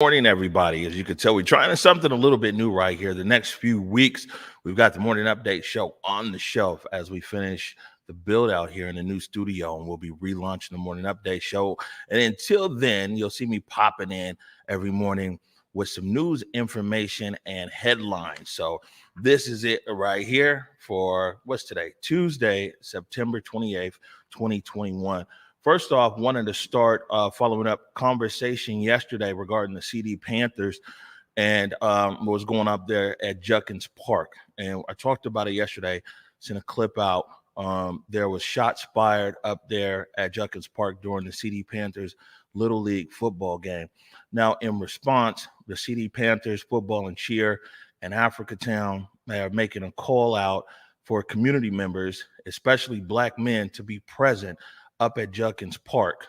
Morning, everybody. As you can tell, we're trying something a little bit new right here. The next few weeks, we've got the morning update show on the shelf as we finish the build out here in the new studio, and we'll be relaunching the morning update show. And until then, you'll see me popping in every morning with some news, information, and headlines. So this is it right here for what's today? Tuesday, September 28th, 2021. First off, wanted to start following up conversation yesterday regarding the CD Panthers and what was going up there at Judkins Park. And I talked about it yesterday, sent a clip out. There was shots fired up there at Judkins Park during the CD Panthers Little League football game. Now, in response, the CD Panthers football and cheer and Africatown, they are making a call out for community members, especially Black men, to be present up at Judkins Park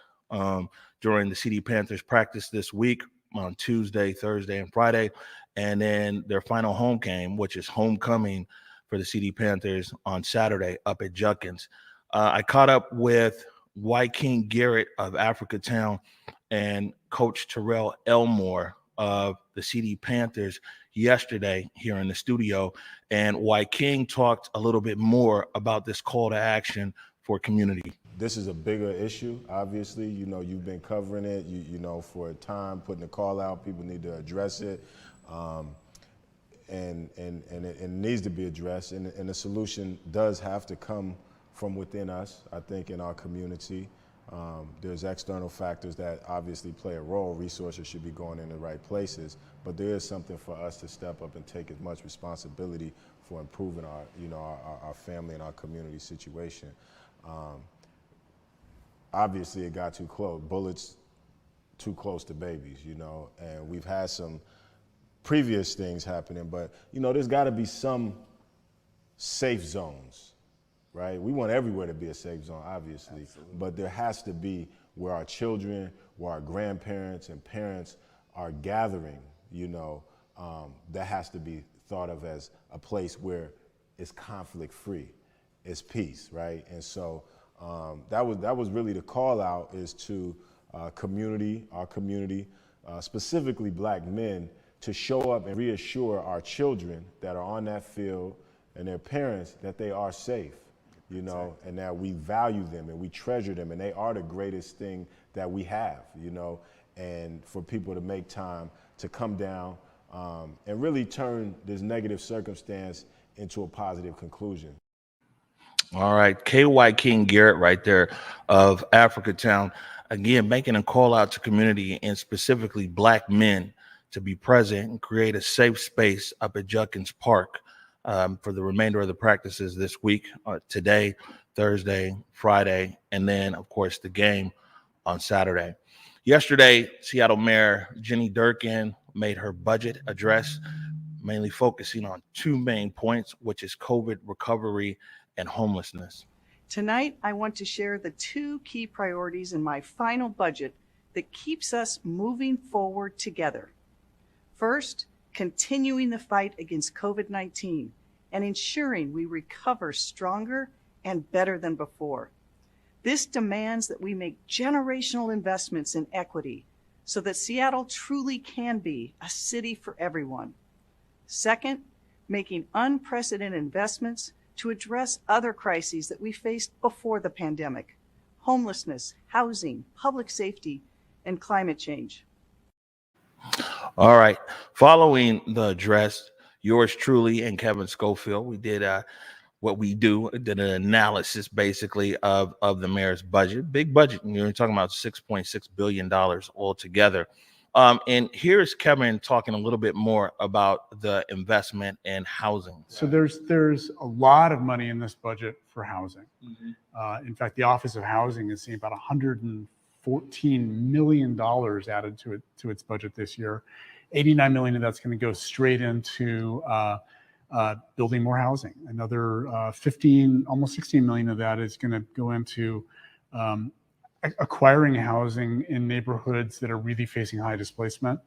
during the CD Panthers practice this week on Tuesday, Thursday, and Friday, and then their final home game, which is homecoming for the CD Panthers on Saturday up at Judkins. I caught up with Wyking Garrett of Africatown and Coach Terrell Elmore of the CD Panthers yesterday here in the studio, and Wyking talked a little bit more about this call to action for community. This is a bigger issue, obviously. You know, you've been covering it, you know, for a time, putting the call out. People need to address it, and it needs to be addressed. And the solution does have to come from within us, I think, in our community. There's external factors that obviously play a role. Resources should be going in the right places, but there is something for us to step up and take as much responsibility for improving our, you know, our family and our community situation. Obviously, it got too close. Bullets too close to babies, you know, and we've had some previous things happening, but, you know, there's got to be some safe zones, right? We want everywhere to be a safe zone, obviously, absolutely, but there has to be where our children, where our grandparents and parents are gathering, you know, that has to be thought of as a place where it's conflict-free, it's peace, right? And so, that was really the call out, is to our community, specifically Black men, to show up and reassure our children that are on that field and their parents that they are safe, you know, and that we value them and we treasure them, and they are the greatest thing that we have, you know, and for people to make time to come down and really turn this negative circumstance into a positive conclusion. All right, KY King Garrett right there of Africatown, again, making a call out to community and specifically Black men to be present and create a safe space up at Judkins Park for the remainder of the practices this week, today, Thursday, Friday, and then, of course, the game on Saturday. Yesterday, Seattle Mayor Jenny Durkan made her budget address, mainly focusing on two main points, which is COVID recovery and homelessness. Tonight, I want to share the two key priorities in my final budget that keeps us moving forward together. First, continuing the fight against COVID-19 and ensuring we recover stronger and better than before. This demands that we make generational investments in equity so that Seattle truly can be a city for everyone. Second, making unprecedented investments to address other crises that we faced before the pandemic: homelessness, housing, public safety, and climate change. All right. Following the address, yours truly and Kevin Schofield, we did what we do, did an analysis basically of the mayor's budget. Big budget. You're talking about $6.6 billion altogether. And here's Kevin talking a little bit more about the investment in housing. So there's a lot of money in this budget for housing. Mm-hmm. In fact, the Office of Housing is seeing about $114 million added to its budget this year. 89 million of that's going to go straight into building more housing. Another 15, almost 16 million of that is going to go into acquiring housing in neighborhoods that are really facing high displacement.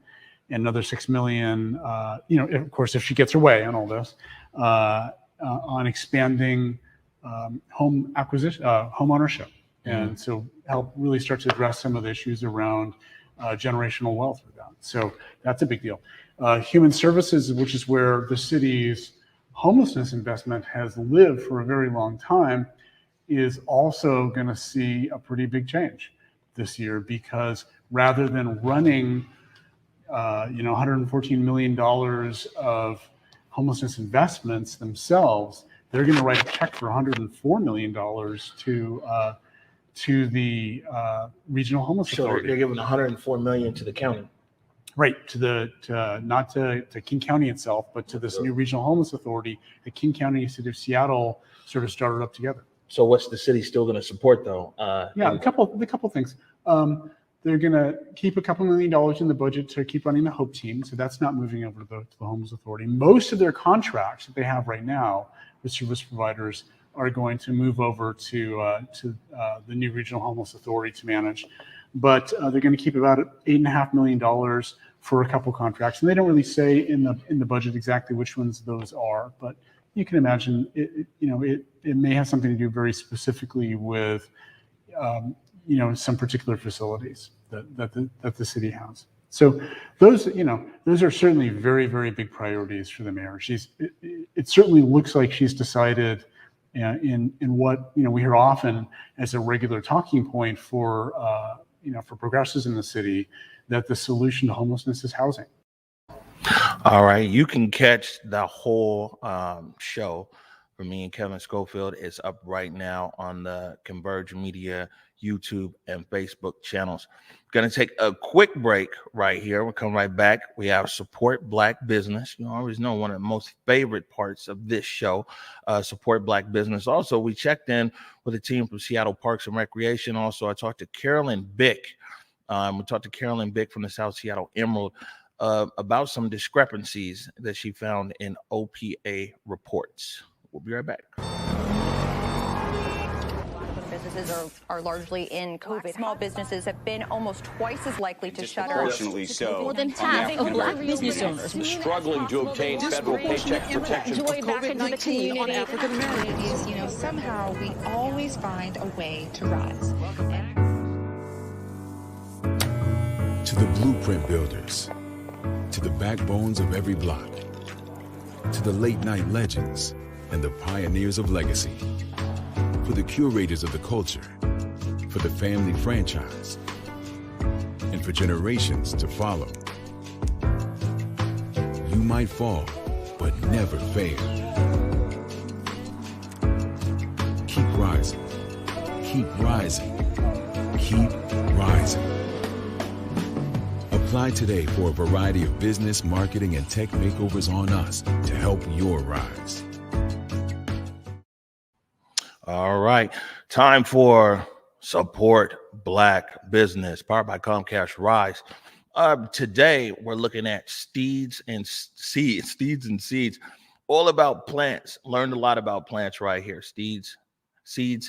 And another 6 million, of course, if she gets her way on all this, on expanding home acquisition, home ownership. And so help really start to address some of the issues around generational wealth with that. So that's a big deal. Human services, which is where the city's homelessness investment has lived for a very long time, is also going to see a pretty big change this year, because rather than running $114 million of homelessness investments themselves, they're going to write a check for $104 million to the regional homeless authority. They're giving $104 million to the county. Right, not to King County itself, but to this new regional homeless authority that King County and City of Seattle sort of started up together. So what's the city still going to support though? A couple things. They're going to keep a couple $1 million in the budget to keep running the HOPE team, so that's not moving over to the homeless authority. Most of their contracts that they have right now with service providers are going to move over to the new regional homeless authority to manage. But they're going to keep about $8.5 million for a couple contracts, and they don't really say in the budget exactly which ones those are. But you can imagine it may have something to do very specifically with some particular facilities that the city has. So those are certainly very, very big priorities for the mayor. It certainly looks like she's decided in what we hear often as a regular talking point for progressives in the city, that the solution to homelessness is housing. All right, you can catch the whole show from me and Kevin Schofield. It's up right now on the Converge Media YouTube and Facebook channels. Going to take a quick break right here. We'll come right back. We have Support Black Business. You always know one of the most favorite parts of this show, Support Black Business. Also, we checked in with a team from Seattle Parks and Recreation. Also, I talked to Carolyn Bick. We talked to Carolyn Bick from the South Seattle Emerald about some discrepancies that she found in OPA reports. We'll be right back. Businesses are largely in COVID. Small businesses have been almost twice as likely to shutter. Disproportionately so. More than half of Black business owners struggling to obtain federal paycheck protection. Joy back into the community. On African Americans, somehow we always find a way to rise. To the blueprint builders, to the backbones of every block, to the late night legends and the pioneers of legacy, for the curators of the culture, for the family franchise, and for generations to follow. You might fall, but never fail. Keep rising, keep rising, keep rising. Apply today for a variety of business, marketing, and tech makeovers on us to help your rise. All right, time for Support Black Business, powered by Comcast Rise. Today, we're looking at Steeze and Seeds, all about plants. Learned a lot about plants right here. Seeds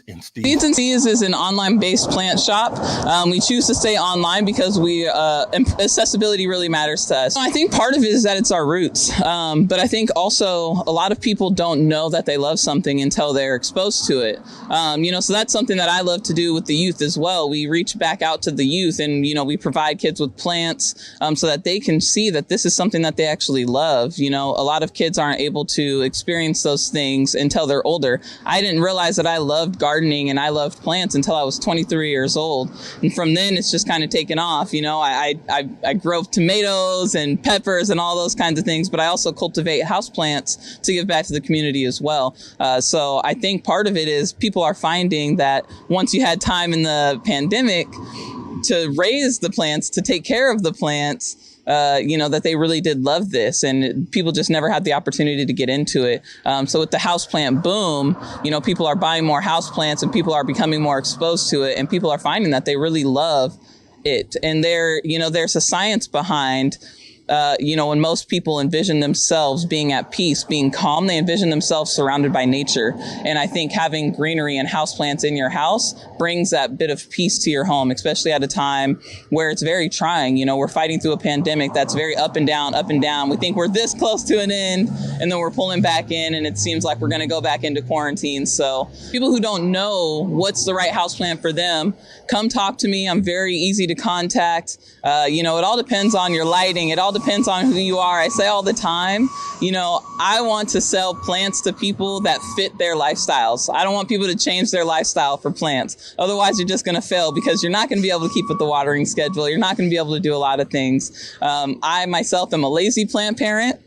and Steeze. Steeze and Steeze is an online-based plant shop. We choose to stay online because accessibility really matters to us. I think part of it is that it's our roots, but I think also a lot of people don't know that they love something until they're exposed to it. So that's something that I love to do with the youth as well. We reach back out to the youth and, we provide kids with plants so that they can see that this is something that they actually love. A lot of kids aren't able to experience those things until they're older. I didn't realize that I loved gardening and I loved plants until I was 23 years old. And from then it's just kind of taken off. I grow tomatoes and peppers and all those kinds of things, but I also cultivate houseplants to give back to the community as well. So I think part of it is people are finding that once you had time in the pandemic to raise the plants, to take care of the plants, that they really did love this, and people just never had the opportunity to get into it. So with the houseplant boom, people are buying more houseplants and people are becoming more exposed to it, and people are finding that they really love it. And there's a science behind when most people envision themselves being at peace, being calm, they envision themselves surrounded by nature. And I think having greenery and houseplants in your house brings that bit of peace to your home, especially at a time where it's very trying. We're fighting through a pandemic that's very up and down, up and down. We think we're this close to an end, and then we're pulling back in, and it seems like we're going to go back into quarantine. So people who don't know what's the right houseplant for them, come talk to me. I'm very easy to contact. It all depends on your lighting. It all depends on who you are. I say all the time, I want to sell plants to people that fit their lifestyles. I don't want people to change their lifestyle for plants. Otherwise, you're just going to fail because you're not going to be able to keep with the watering schedule. You're not going to be able to do a lot of things. I myself am a lazy plant parent.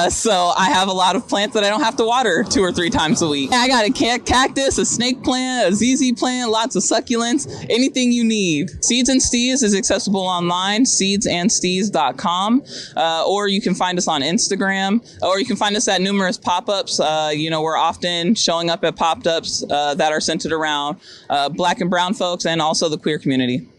So I have a lot of plants that I don't have to water 2 or 3 times a week. I got a cactus, a snake plant, a ZZ plant, lots of succulents, anything you need. Seeds and Steeze is accessible online, seedsandsteeze.com, or you can find us on Instagram, or you can find us at numerous pop-ups. We're often showing up at pop-ups that are centered around Black and brown folks and also the queer community.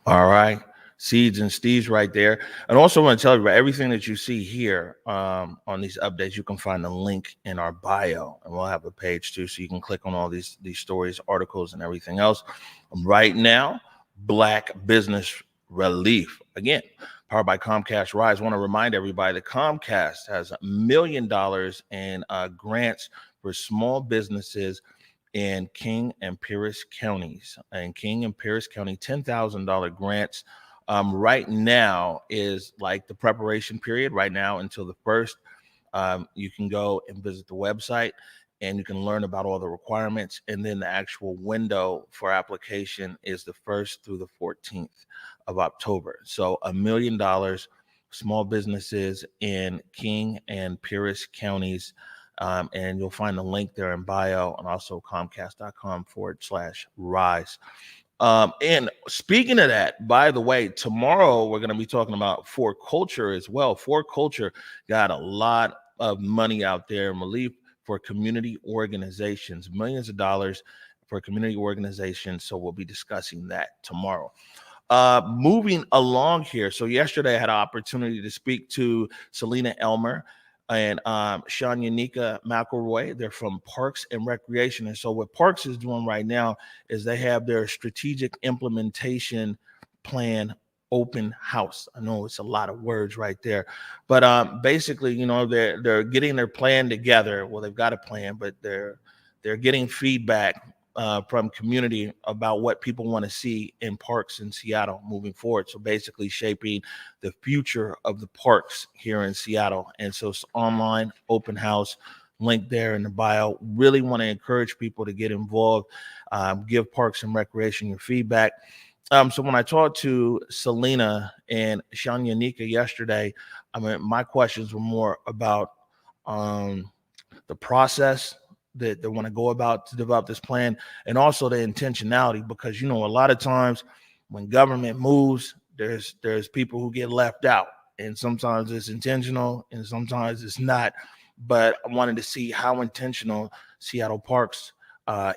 All right. Seeds and Steeze right there. And also want to tell you about everything that you see here on these updates. You can find the link in our bio, and we'll have a page too, so you can click on all these stories, articles, and everything else. Right now, Black Business Relief, again, powered by Comcast Rise. I want to remind everybody that Comcast has $1 million in grants for small businesses in King and Pierce counties. In King and Pierce County, $10,000 grants. Right now is like the preparation period right now until the 1st. You can go and visit the website and you can learn about all the requirements. And then the actual window for application is the 1st through the 14th of October. So $1 million, small businesses in King and Pierce counties. And you'll find the link there in bio and also comcast.com/rise. And speaking of that, by the way, tomorrow we're going to be talking about For Culture as well. For Culture got a lot of money out there in relief for community organizations, millions of dollars for community organizations. So we'll be discussing that tomorrow. Moving along here. So yesterday I had an opportunity to speak to Selena Elmer and Shanya McElroy. They're from Parks and Recreation. And so what Parks is doing right now is they have their strategic implementation plan open house. I know it's a lot of words right there, but basically, they're getting their plan together. Well, they've got a plan, but they're getting feedback from community about what people want to see in parks in Seattle moving forward. So basically shaping the future of the parks here in Seattle. And so it's online open house, link there in the bio. Really want to encourage people to get involved, give Parks and Recreation your feedback. So when I talked to Selena and Shanya yesterday, my questions were more about the process that they want to go about to develop this plan, and also the intentionality, because a lot of times when government moves, there's people who get left out, and sometimes it's intentional and sometimes it's not. But I wanted to see how intentional Seattle Parks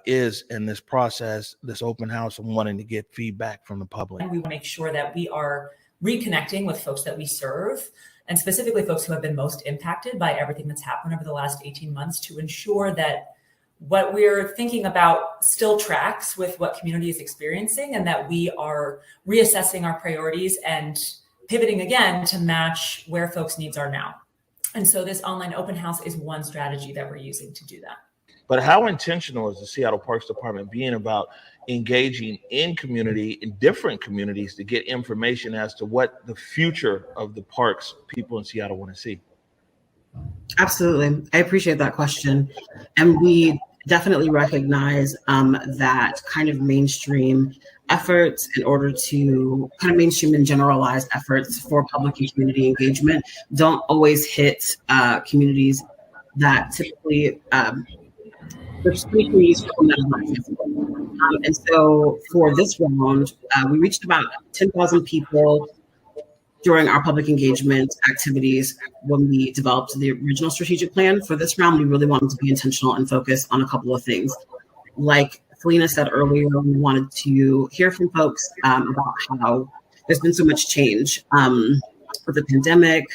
is in this process, this open house, and wanting to get feedback from the public. We want to make sure that we are reconnecting with folks that we serve, and specifically folks who have been most impacted by everything that's happened over the last 18 months, to ensure that what we're thinking about still tracks with what community is experiencing, and that we are reassessing our priorities and pivoting again to match where folks' needs are now. And so this online open house is one strategy that we're using to do that. But how intentional is the Seattle Parks Department being about engaging in community, in different communities, to get information as to what the future of the parks people in Seattle want to see? Absolutely. I appreciate that question. And we definitely recognize that kind of mainstream efforts, in order to kind of mainstream and generalized efforts for public and community engagement, don't always hit communities that typically there's three communities from that. And so for this round, we reached about 10,000 people during our public engagement activities when we developed the original strategic plan. For this round, we really wanted to be intentional and focus on a couple of things. Like Selena said earlier, we wanted to hear from folks about how there's been so much change with the pandemic,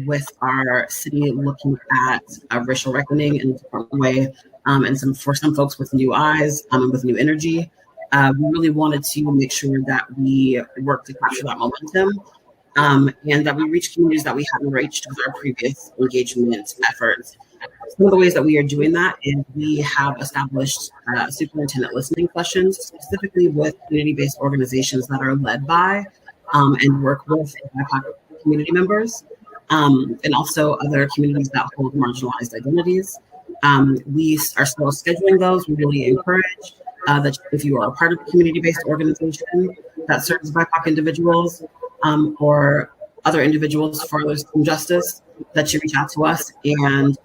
with our city looking at racial reckoning in a different way, and for some folks with new eyes and with new energy. We really wanted to make sure that we work to capture that momentum, and that we reach communities that we hadn't reached with our previous engagement efforts. Some of the ways that we are doing that is we have established superintendent listening sessions, specifically with community-based organizations that are led by and work with BIPOC community members, and also other communities that hold marginalized identities. We are still scheduling those. We really encourage that if you are a part of a community-based organization that serves BIPOC individuals or other individuals for others in justice, that you reach out to us and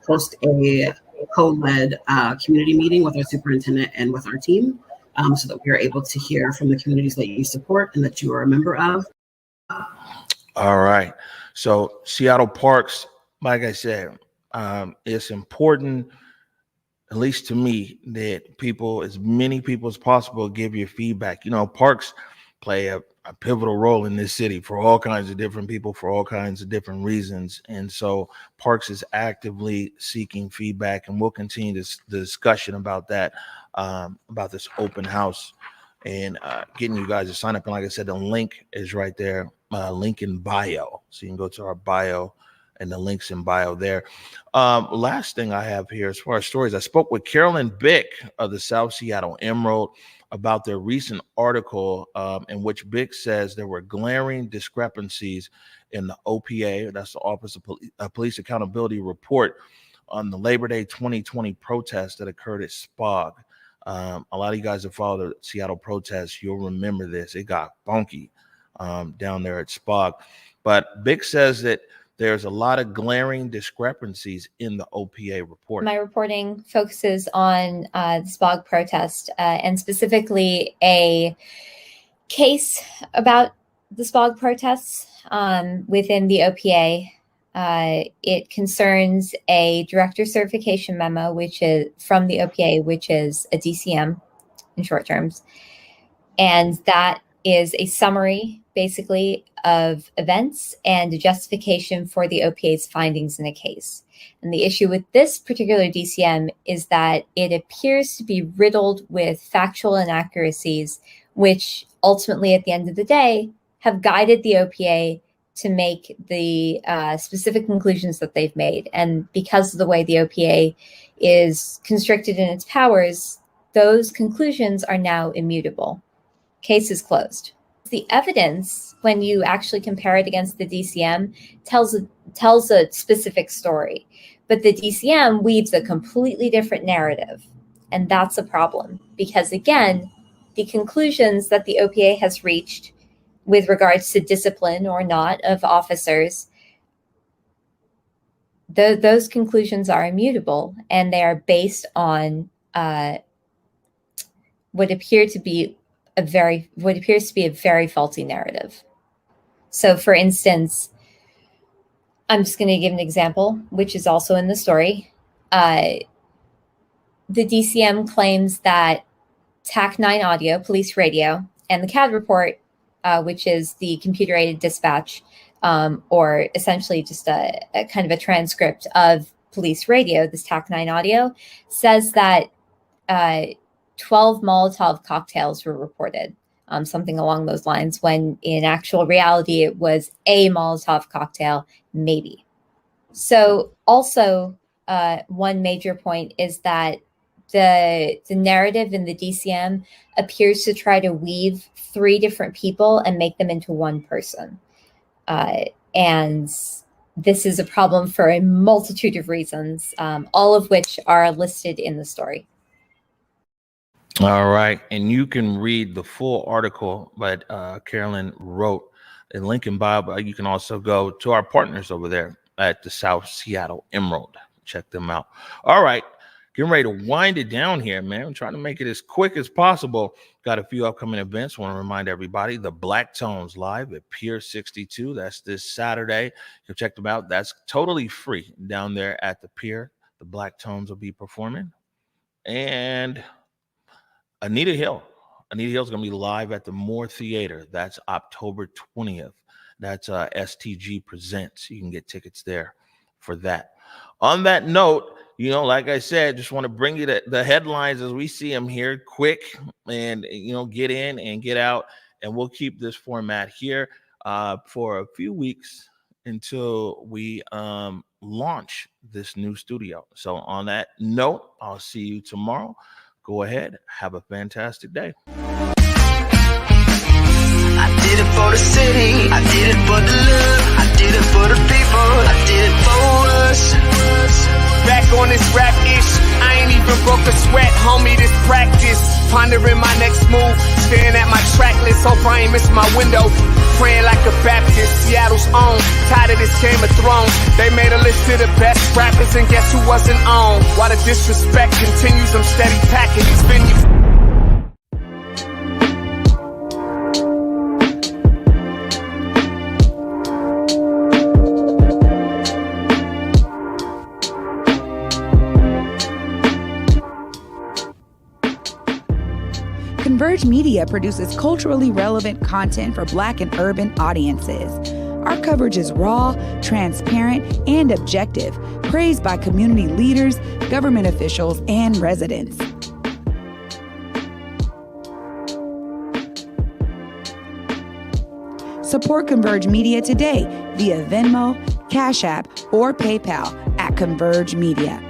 host a co-led community meeting with our superintendent and with our team, so that we are able to hear from the communities that you support and that you are a member of. All right. So Seattle Parks, like I said, it's important, at least to me, that people, as many people as possible, give you feedback. You know, parks play a pivotal role in this city for all kinds of different people, for all kinds of different reasons. And so Parks is actively seeking feedback, and we'll continue the discussion about that, about this open house and getting you guys to sign up. And like I said, the link is right there, link in bio. So you can go to our bio and the links in bio there. Last thing I have here, as far as stories, I spoke with Carolyn Bick of the South Seattle Emerald about their recent article in which Bick says there were glaring discrepancies in the OPA, that's the Office of Police Accountability Report, on the Labor Day 2020 protest that occurred at SPOG. A lot of you guys that follow the Seattle protests, you'll remember this. It got funky down there at SPOG. But Bick says that there's a lot of glaring discrepancies in the OPA report. My reporting focuses on the SPOG protest and specifically a case about the SPOG protests within the OPA. It concerns a director certification memo, which is from the OPA, which is a DCM in short terms. And that is a summary, basically, of events and a justification for the OPA's findings in a case. And the issue with this particular DCM is that it appears to be riddled with factual inaccuracies, which ultimately, at the end of the day, have guided the OPA to make the specific conclusions that they've made. And because of the way the OPA is constricted in its powers, those conclusions are now immutable. Case is closed. The evidence, when you actually compare it against the DCM, tells a specific story. But the DCM weaves a completely different narrative. And that's a problem because, again, the conclusions that the OPA has reached with regards to discipline or not of officers, those conclusions are immutable, and they are based on what appears to be a very faulty narrative. So, for instance, I'm just going to give an example, which is also in the story. The DCM claims that TAC-9 audio, police radio, and the CAD report, which is the computer-aided dispatch, or essentially just a kind of a transcript of police radio, this TAC-9 audio, says that 12 Molotov cocktails were reported, something along those lines, when in actual reality, it was a Molotov cocktail, maybe. So also, one major point is that the narrative in the DCM appears to try to weave three different people and make them into one person. And this is a problem for a multitude of reasons, all of which are listed in the story. All right. And you can read the full article that Carolyn wrote in link in bio, but you can also go to our partners over there at the South Seattle Emerald. Check them out. All right. Getting ready to wind it down here, man. I'm trying to make it as quick as possible. Got a few upcoming events. Want to remind everybody, the Black Tones live at Pier 62. That's this Saturday. You can check them out. That's totally free down there at the pier. The Black Tones will be performing. And Anita Hill. Anita Hill's going to be live at the Moore Theater. That's October 20th. That's STG Presents. You can get tickets there for that. On that note, you know, like I said, just want to bring you the headlines as we see them here, quick, and, you know, get in and get out. And we'll keep this format here for a few weeks until we launch this new studio. So on that note, I'll see you tomorrow. Go ahead. Have a fantastic day. I did it for the city. I did it for the love. I did it for the people. I did it for us. Back on this rap ish. I ain't even broke a sweat, homie. This practice. Pondering my next move. Staring at my track list. Hope I ain't missing my window. Praying like a Baptist. Seattle's own. Tired of this Game of Thrones. They made a list of the best rappers, and guess who wasn't on? While the disrespect continues, I'm steady packing these venues. Converge Media produces culturally relevant content for Black and urban audiences. Our coverage is raw, transparent, and objective, praised by community leaders, government officials, and residents. Support Converge Media today via Venmo, Cash App, or PayPal at Converge Media.